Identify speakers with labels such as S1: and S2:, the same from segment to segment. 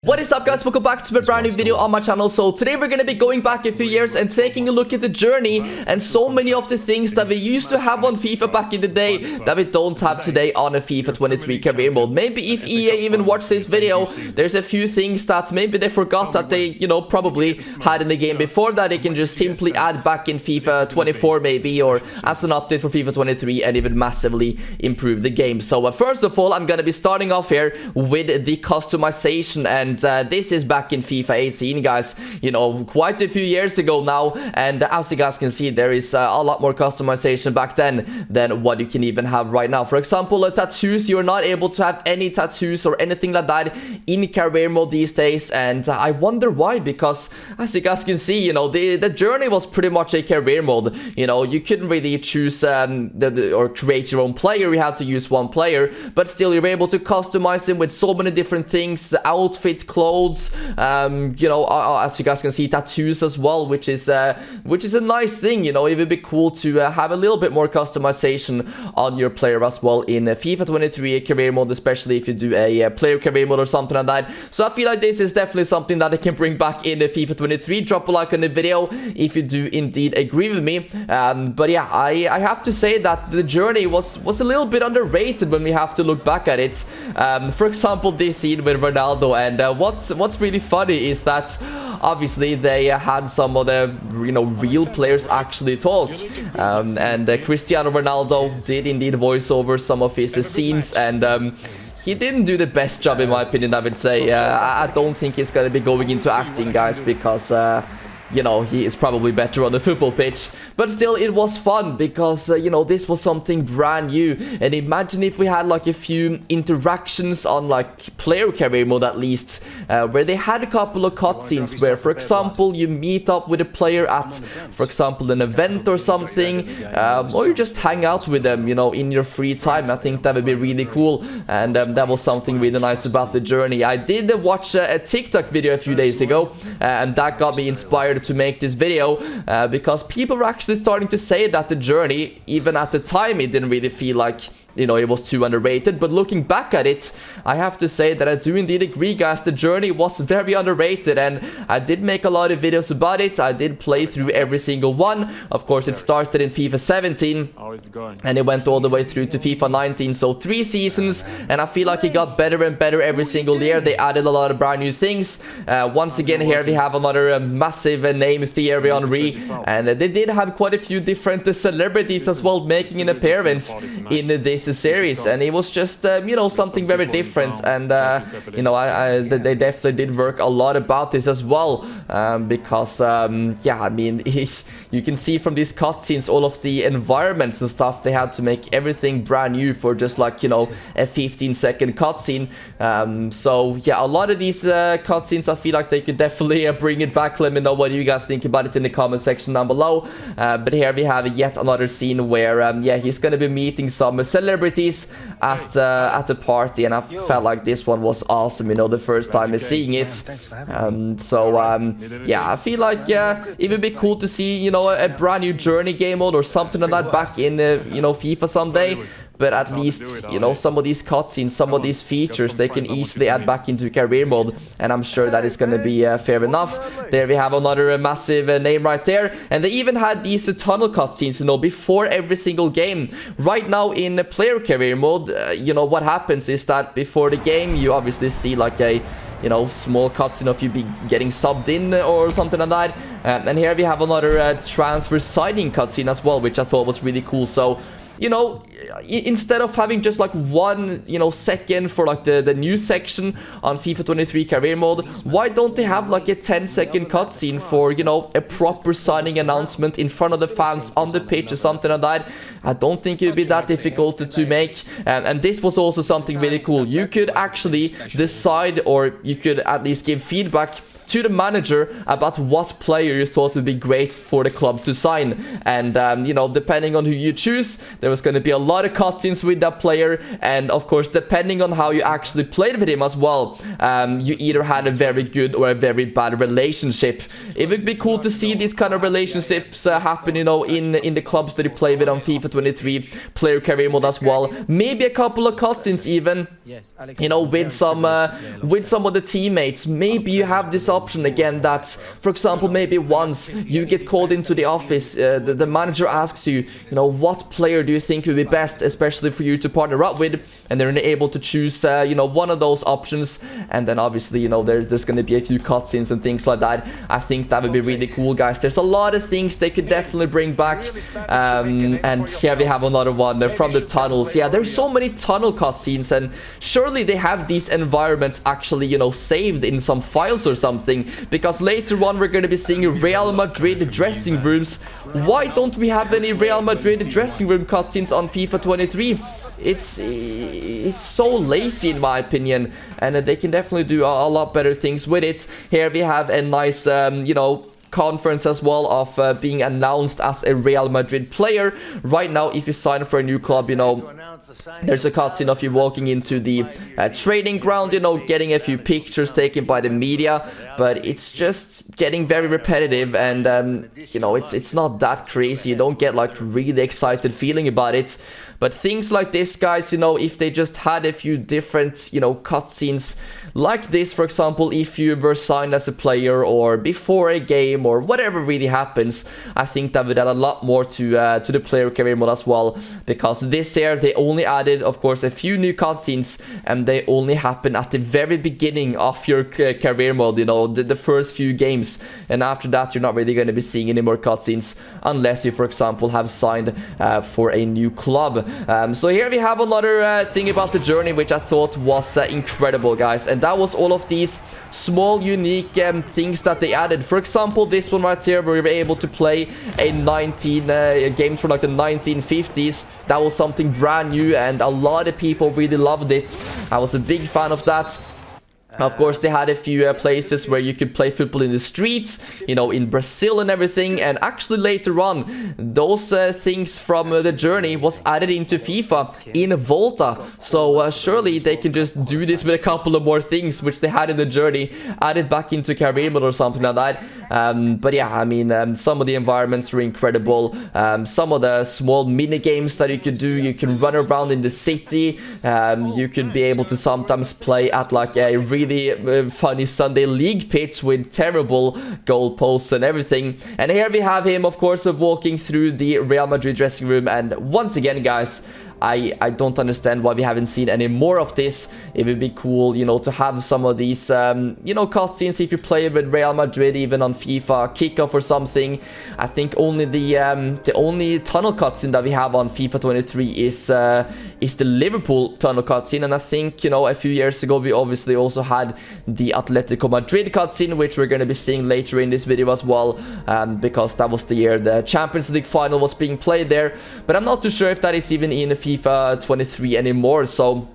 S1: What is up, guys? Welcome back to a brand new video on my channel. So today we're going to be going back a few years and taking a look at the journey and so many of the things that we used to have on FIFA back in the day that we don't have today on a FIFA 23 career mode. Maybe if EA even watched this video, there's a few things that maybe they forgot that they, probably had in the game before that they can just simply add back in FIFA 24 maybe, or as an update for FIFA 23 and even massively improve the game. So first of all, I'm going to be starting off here with the customization, and this is back in FIFA 18, guys. Quite a few years ago now, and as you guys can see, there is a lot more customization back then than what you can even have right now. For example, tattoos, you're not able to have any tattoos or anything like that in career mode these days, and I wonder why, because as you guys can see, the journey was pretty much a career mode. You couldn't really choose or create your own player. You had to use one player, but still you're able to customize him with so many different things, outfit, clothes, as you guys can see, tattoos as well, which is a nice thing. It would be cool to have a little bit more customization on your player as well in FIFA 23 career mode, especially if you do a player career mode or something like that. So I feel like this is definitely something that I can bring back in FIFA 23. Drop a like on the video if you do indeed agree with me. But yeah, I have to say that the journey was a little bit underrated when we have to look back at it. For example, this scene with Ronaldo, and what's really funny is that obviously they had some of the real players actually talk, and Cristiano Ronaldo did indeed voice over some of his scenes, and he didn't do the best job in my opinion, I would say. I don't think he's gonna be going into acting, guys, because he is probably better on the football pitch. But still, it was fun because, this was something brand new. And imagine if we had like a few interactions on like player career mode at least, where they had a couple of cutscenes where, for example, you meet up with a player at, for example, an event or something, or you just hang out with them, in your free time. I think that would be really cool. And that was something really nice about the journey. I did watch a TikTok video a few days ago, and that got me inspired to make this video, because people were actually starting to say that the journey, even at the time, it didn't really feel like it was too underrated. But looking back at it, I have to say that I do indeed agree, guys. The journey was very underrated, and I did make a lot of videos about it. I did play through every single one. Of course, it started in FIFA 17 and it went all the way through to FIFA 19, so 3 seasons, and I feel like it got better and better every single year. They added a lot of brand new things. Once again, here we have another massive name, Thierry Henry, and they did have quite a few different celebrities as well making an appearance in this series, and it was just something very different. And they definitely did work a lot about this as well, because yeah, I mean, you can see from these cutscenes all of the environments and stuff. They had to make everything brand new for just like a 15-second cutscene. So yeah, a lot of these cutscenes, I feel like they could definitely bring it back. Let me know what you guys think about it in the comment section down below. But here we have yet another scene where yeah, he's gonna be meeting some celebrities at the party, and I felt like this one was awesome, the first time seeing it. Yeah, I feel like it would be cool to see a brand new journey game mode or something like that back in FIFA someday. But at least, some of these cutscenes, some of these features, they can easily add back into career mode. And I'm sure that is going to be fair enough. There we have another massive name right there. And they even had these tunnel cutscenes, before every single game. Right now in player career mode, what happens is that before the game, you obviously see like a small cutscene of you be getting subbed in or something like that. And here we have another transfer signing cutscene as well, which I thought was really cool. So instead of having just like 1 second for like the news section on FIFA 23 career mode, why don't they have like a 10-second cutscene for a proper signing announcement in front of the fans on the pitch or something like that? I don't think it would be that difficult to make. And this was also something really cool. You could actually decide, or you could at least give feedback to the manager about what player you thought would be great for the club to sign. And, you know, depending on who you choose, there was going to be a lot of cutscenes with that player. And, of course, depending on how you actually played with him as well, you either had a very good or a very bad relationship. It would be cool to see these kind of relationships happen, you know, in the clubs that you play with on FIFA 23 player career mode as well. Maybe a couple of cutscenes even, you know, with some of the teammates. Maybe you have this option again that, for example, maybe once you get called into the office, the manager asks you, you know, what player do you think would be best, especially for you to partner up with, and they're able to choose, you know, one of those options. And then obviously, you know, there's going to be a few cutscenes and things like that. I think that would be really cool, guys. There's a lot of things they could definitely bring back. And here we have another one. They're from the tunnels. Yeah, there's so many tunnel cutscenes, and surely they have these environments actually, you know, saved in some files or something, because later on we're going to be seeing Real Madrid dressing rooms. Why don't we have any Real Madrid dressing room cutscenes on FIFA 23? It's so lazy in my opinion, and they can definitely do a lot better things with it. Here we have a nice, you know, conference as well of being announced as a Real Madrid player. Right now, if you sign for a new club, you know, there's a cutscene of you walking into the training ground, you know, getting a few pictures taken by the media, but it's just getting very repetitive, and you know, it's not that crazy. You don't get like really excited feeling about it. But things like this, guys, you know, if they just had a few different, you know, cutscenes like this, for example, if you were signed as a player or before a game or whatever really happens, I think that would add a lot more to the player career mode as well. Because this year they only added, of course, a few new cutscenes, and they only happen at the very beginning of your career mode, you know, the first few games. And after that, you're not really going to be seeing any more cutscenes unless you, for example, have signed for a new club. So here we have another thing about the journey, which I thought was incredible, guys. And that was all of these small, unique things that they added. For example, this one right here, where we were able to play a games from like the 1950s. That was something brand new, and a lot of people really loved it. I was a big fan of that. Of course, they had a few places where you could play football in the streets, you know, in Brazil and everything. And actually later on, those things from the journey was added into FIFA in Volta. So surely they can just do this with a couple of more things which they had in the journey, added back into career mode or something like that. But yeah, I mean, some of the environments were incredible. Some of the small mini games that you could do, you can run around in the city. You could be able to sometimes play at like a really funny Sunday league pitch with terrible goalposts and everything. And here we have him, of course, walking through the Real Madrid dressing room. And once again, guys, I don't understand why we haven't seen any more of this. It would be cool, you know, to have some of these, you know, cutscenes if you play with Real Madrid, even on FIFA kickoff or something. I think only the only tunnel cutscene that we have on FIFA 23 is the Liverpool tunnel cutscene. And I think, you know, a few years ago we obviously also had the Atletico Madrid cutscene, which we're going to be seeing later in this video as well, because that was the year the Champions League final was being played there. But I'm not too sure if that is even in FIFA 23 anymore. So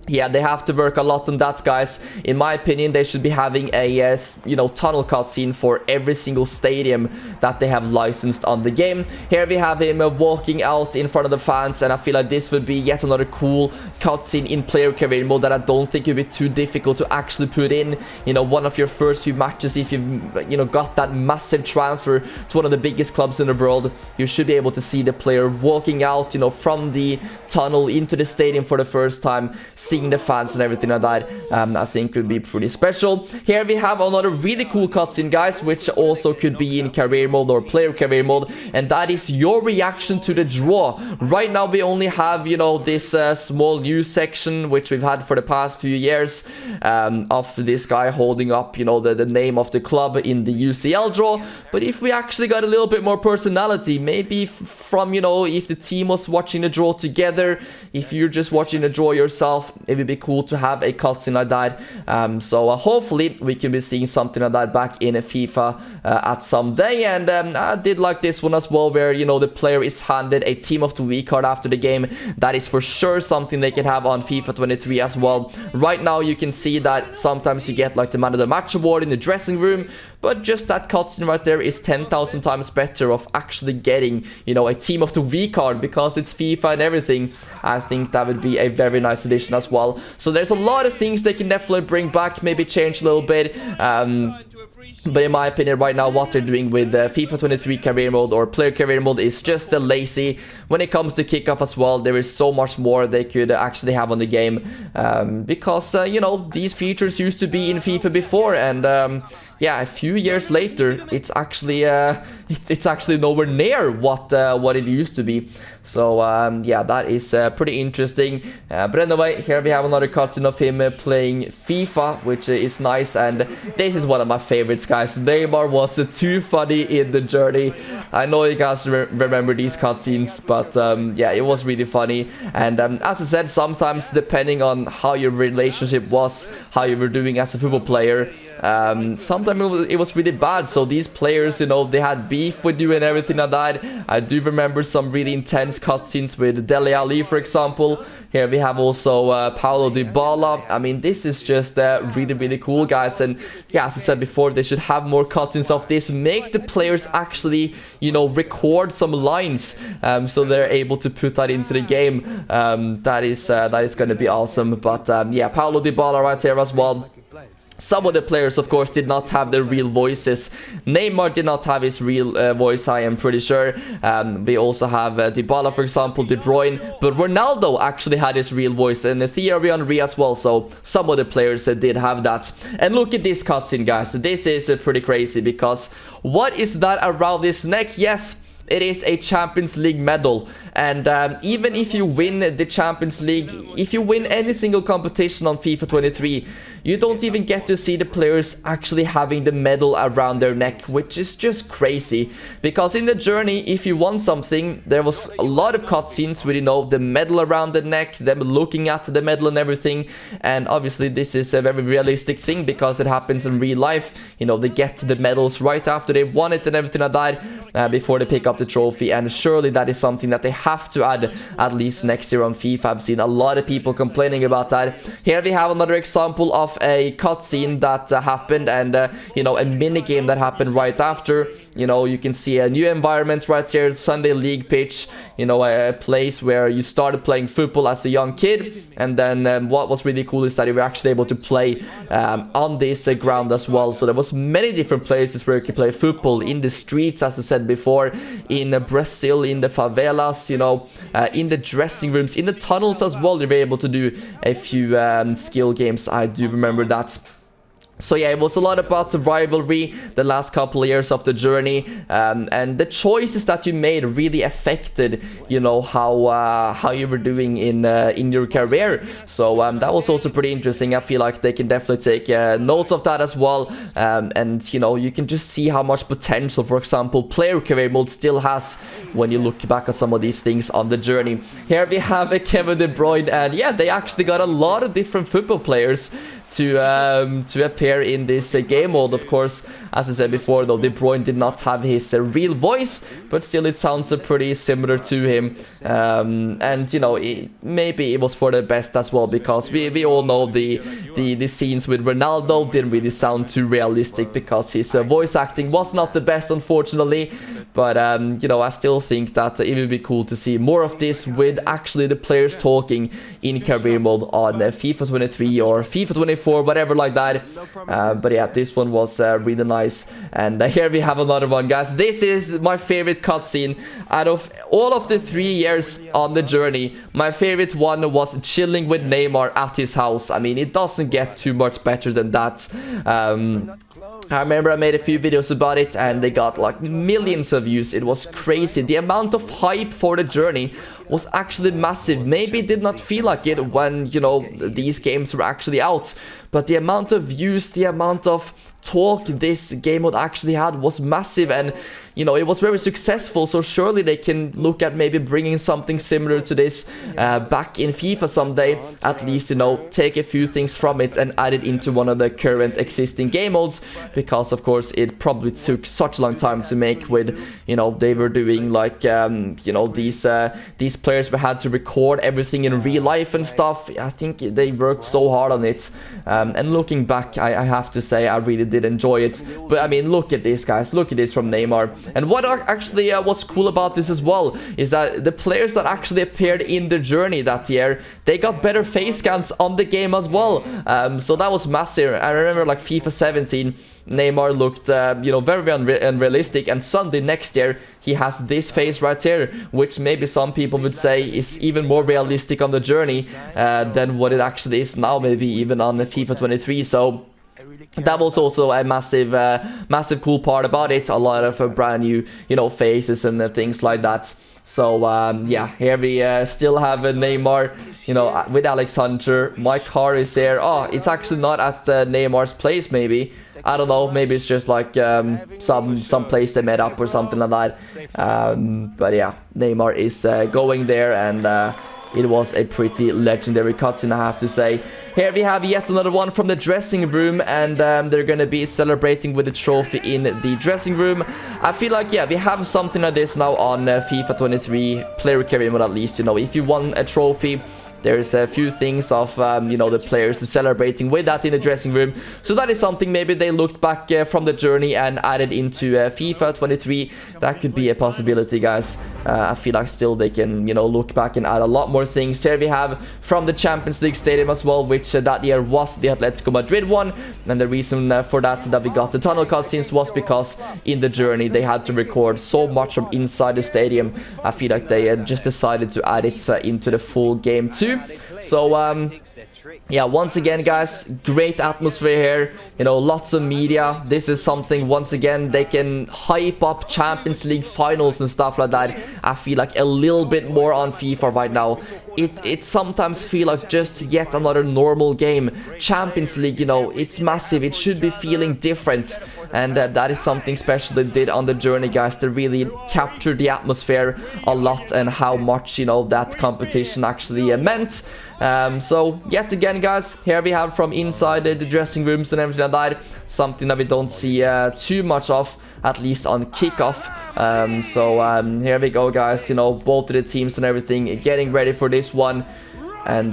S1: yeah, they have to work a lot on that, guys. In my opinion, they should be having a, you know, tunnel cutscene for every single stadium that they have licensed on the game. Here we have him walking out in front of the fans, and I feel like this would be yet another cool cutscene in player career mode that I don't think would be too difficult to actually put in. You know, one of your first few matches, if you've, you know, got that massive transfer to one of the biggest clubs in the world, you should be able to see the player walking out, you know, from the tunnel into the stadium for the first time, seeing the fans and everything like that. I think would be pretty special. Here we have another really cool cutscene, guys, which also could be in career mode or player career mode, and that is your reaction to the draw. Right now we only have, you know, this small news section which we've had for the past few years, of this guy holding up, you know, the name of the club in the UCL draw. But if we actually got a little bit more personality, maybe from, you know, if the team was watching the draw together, if you're just watching the draw yourself, it would be cool to have a cutscene like that. So hopefully we can be seeing something like that back in FIFA at some day. And I did like this one as well, where, you know, the player is handed a Team of the Week card after the game. That is for sure something they can have on FIFA 23 as well. Right now you can see that sometimes you get like the Man of the Match award in the dressing room, but just that cutscene right there is 10,000 times better of actually getting, you know, a Team of the Week card, because it's FIFA and everything. I think that would be a very nice addition as well. So there's a lot of things they can definitely bring back, maybe change a little bit. But in my opinion, right now, what they're doing with FIFA 23 career mode or player career mode is just lazy. When it comes to kickoff as well, there is so much more they could actually have on the game. Because, you know, these features used to be in FIFA before. And yeah, a few years later, it's actually nowhere near what it used to be. So yeah, that is pretty interesting. But anyway, here we have another cutscene of him playing FIFA, which is nice. And this is one of my favorites, guys. Neymar was too funny in the journey. I know you guys remember these cutscenes, but yeah, it was really funny. And as I said, sometimes depending on how your relationship was, how you were doing as a football player, sometimes it was really bad. So these players, you know, they had beef with you and everything like that. I do remember some really intense cutscenes with Dele Alli, for example. Here we have also Paulo Dybala. I mean, this is just really, really cool, guys. And yeah, as I said before, they should have more cutscenes of this. Make the players actually, you know, record some lines, so they're able to put that into the game. That is going to be awesome. But yeah, Paulo Dybala right here as well. Some of the players, of course, did not have their real voices. Neymar did not have his real voice, I am pretty sure. We also have Dybala, for example, De Bruyne. But Ronaldo actually had his real voice, and Thierry Henry as well. So some of the players did have that. And look at this cutscene, guys. This is pretty crazy, because what is that around his neck? Yes, it is a Champions League medal. And even if you win the Champions League, if you win any single competition on FIFA 23, you don't even get to see the players actually having the medal around their neck, which is just crazy. Because in the journey, if you won something, there was a lot of cutscenes with, you know, the medal around the neck, them looking at the medal and everything. And obviously this is a very realistic thing, because it happens in real life. You know, they get the medals right after they've won it and everything like that, before they pick up the trophy. And surely that is something that they have to add at least next year on FIFA. I've seen a lot of people complaining about that. Here we have another example of a cutscene that happened, and you know, a mini game that happened right after. You know, you can see a new environment right here, Sunday League pitch. You know, a place where you started playing football as a young kid, and then what was really cool is that you were actually able to play on this ground as well. So there was many different places where you could play football, in the streets, as I said before, in Brazil, in the favelas, you know, in the dressing rooms, in the tunnels as well. You were able to do a few skill games. I do remember that. So yeah, it was a lot about the rivalry, the last couple of years of the journey, and the choices that you made really affected, you know, how you were doing in your career. So that was also pretty interesting. I feel like they can definitely take notes of that as well, and you know, you can just see how much potential, for example, player career mode still has when you look back at some of these things on the journey. Here we have Kevin De Bruyne, and yeah, they actually got a lot of different football players to appear in this game mode. Of course, as I said before, though, De Bruyne did not have his real voice, but still it sounds pretty similar to him. And you know, maybe it was for the best as well, because we all know the scenes with Ronaldo didn't really sound too realistic, because his voice acting was not the best, unfortunately. But you know, I still think that it would be cool to see more of this with actually the players talking in career mode on FIFA 23 or FIFA 24, whatever like that. But yeah, this one was really nice. And here we have another one, guys. This is my favorite cutscene out of all of the 3 years on the journey. My favorite one was chilling with Neymar at his house. I mean, it doesn't get too much better than that. I remember I made a few videos about it, and they got like millions of views. It was crazy. The amount of hype for the journey was actually massive. Maybe it did not feel like it when, you know, these games were actually out, but the amount of views, the amount of talk this game mode actually had was massive, and you know, it was very successful. So surely they can look at maybe bringing something similar to this back in FIFA someday. At least, you know, take a few things from it and add it into one of the current existing game modes, because of course it probably took such a long time to make. With, you know, they were doing like you know, these players had to record everything in real life and stuff. I think they worked so hard on it, and looking back, I have to say I really did enjoy it. But I mean, look at this, guys, look at this from Neymar. And what actually what's cool about this as well is that the players that actually appeared in the journey that year, they got better face scans on the game as well. So that was massive. I remember like FIFA 17, Neymar looked you know, very unrealistic, and suddenly next year he has this face right here, which maybe some people would say is even more realistic on the journey than what it actually is now, maybe even on the FIFA 23. So that was also a massive cool part about it. A lot of brand new, you know, faces and things like that. So yeah, here we still have Neymar, you know, with Alex Hunter. My car is here. Oh, it's actually not at Neymar's place, maybe. I don't know, maybe it's just like some place they met up or something like that. But yeah, Neymar is going there, and it was a pretty legendary cutscene, I have to say. Here we have yet another one from the dressing room, and they're gonna be celebrating with the trophy in the dressing room. I feel like, yeah, we have something like this now on FIFA 23 player career mode, at least. You know, if you won a trophy, there's a few things of, you know, the players celebrating with that in the dressing room. So that is something maybe they looked back from the journey and added into FIFA 23. That could be a possibility, guys. I feel like still they can, you know, look back and add a lot more things. Here we have from the Champions League Stadium as well, which that year was the Atletico Madrid one. And the reason for that we got the tunnel cutscenes was because in the journey they had to record so much from inside the stadium. I feel like they just decided to add it into the full game too. So yeah, once again, guys, great atmosphere here. You know, lots of media. This is something, once again, they can hype up Champions League finals and stuff like that. I feel like a little bit more on FIFA right now. It sometimes feel like just yet another normal game. Champions League, you know, it's massive. It should be feeling different. And that is something special they did on the journey, guys. They really captured the atmosphere a lot, and how much, you know, that competition actually meant. So yet again, guys, here we have from inside the dressing rooms and everything like that, something that we don't see too much of, at least on kickoff. So here we go, guys, you know, both of the teams and everything getting ready for this one. And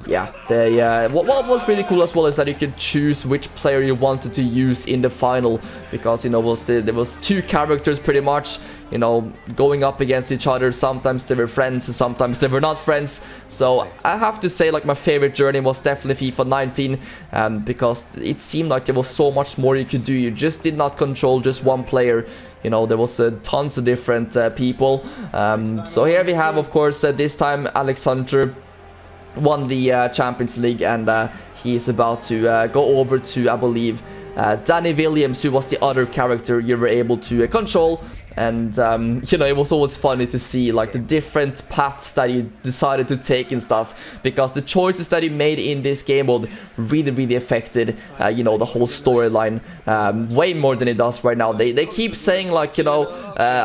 S1: yeah, they what was really cool as well is that you could choose which player you wanted to use in the final, because, you know, there was two characters pretty much, you know, going up against each other. Sometimes they were friends and sometimes they were not friends. So I have to say, like, my favorite journey was definitely FIFA 19, because it seemed like there was so much more you could do. You just did not control just one player. You know, there was tons of different people. So here we have, of course, this time Alex Hunter won the Champions League, and he is about to go over to, I believe, Danny Williams, who was the other character you were able to control. And you know, it was always funny to see like the different paths that you decided to take and stuff, because the choices that you made in this game mode really affected you know, the whole storyline way more than it does right now. They keep saying, like, you know,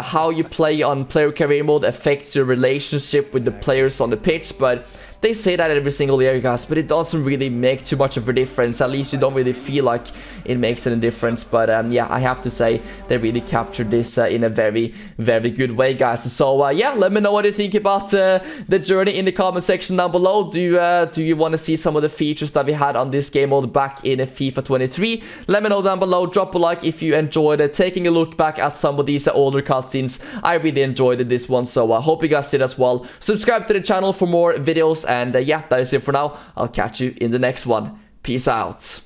S1: how you play on player career mode affects your relationship with the players on the pitch, but they say that every single year, guys, but it doesn't really make too much of a difference. At least you don't really feel like it makes any difference. But yeah, I have to say they really captured this in a very good way, guys. So yeah, let me know what you think about the journey in the comment section down below. Do you want to see some of the features that we had on this game mode back in FIFA 23? Let me know down below. Drop a like if you enjoyed taking a look back at some of these older cutscenes. I really enjoyed this one, so I hope you guys did as well. Subscribe to the channel for more videos. And yeah, that is it for now. I'll catch you in the next one. Peace out.